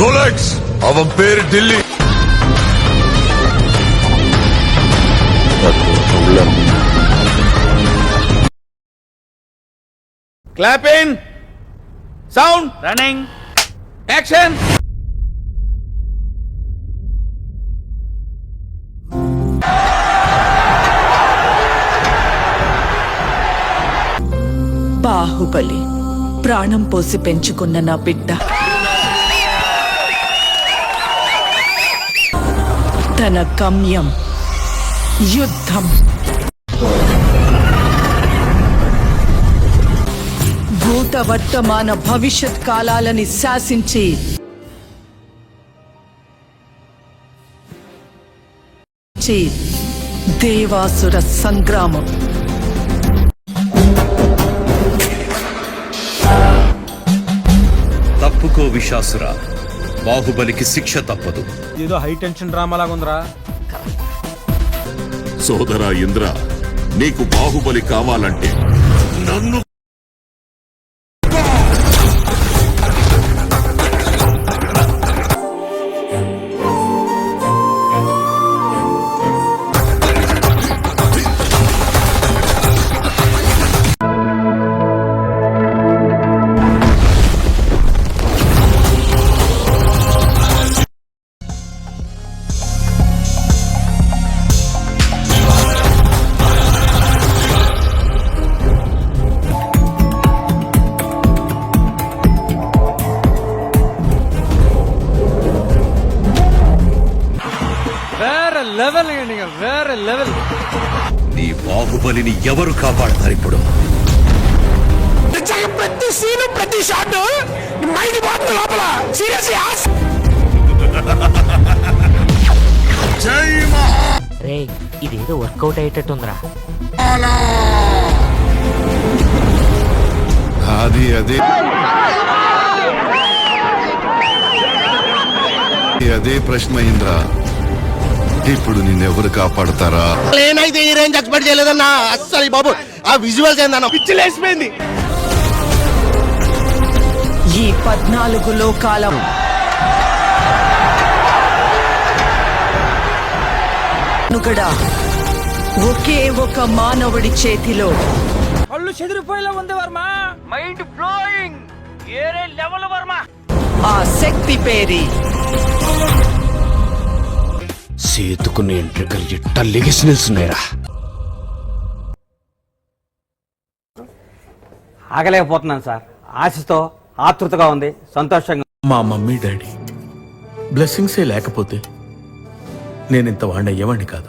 Rolex அவன் பேரு Delhi. Clapping. Sound. Running. Action. Baahubali ప్రాణం పోసి పెంచుకున్న నా బిడ్డ తన గమ్యం యుద్ధం. భూత వర్తమాన భవిష్యత్ కాలాలని శాసించి దేవాసుర సంగ్రామం. తప్పుకో విశాసుర, బాహుబలికి శిక్ష తప్పదు. ఏదో హై టెన్షన్ డ్రామా లాగుందిరా. సోదరా ఇంద్ర, నీకు బాహుబలి కావాలంటే నన్ను వేరే లెవెల్. నీ బాహుబలిని ఎవరు కాపాడతారు ఇప్పుడు? ప్రతి సీను ప్రతి షాట్ మైండ్ పోతుంది లోపల. సీరియస్లీ జై మహా. రే ఇదేదో వర్కౌట్ అయ్యేటట్టుందిరా. అదే ప్రశ్న ఇంద్ర. ఇప్పుడు నిన్నెవరు కాపాడతారా? నేనైతే ఈ రేంజ్ ఎక్స్పెక్ట్ చేయలేదన్నా. అస్సలు బాబు ఆ విజువల్స్ ఏందన్నా పిచ్చి లేసిపోయింది. ఈ 14 లోకాల నుగడా ఒకే ఒక మానవుడి చేతిలో. కళ్ళు చెదిరిపోయేలా ఉంది వర్మ. Mind blowing. ఏరే లెవెల్ వర్మ. ఆ శక్తి పేరి సేతుకున్న ఎంట్రికలు ఎట్ట లెగిసి నిల్చున్నాయిరా. ఆగలేకపోతున్నాను సార్. ఆశతో ఆతృతగా ఉంది, సంతోషంగా. మా మమ్మీ డాడీ బ్లెస్సింగ్సే లేకపోతే నేనింత వాడిని అయ్యేవాడిని కాదు.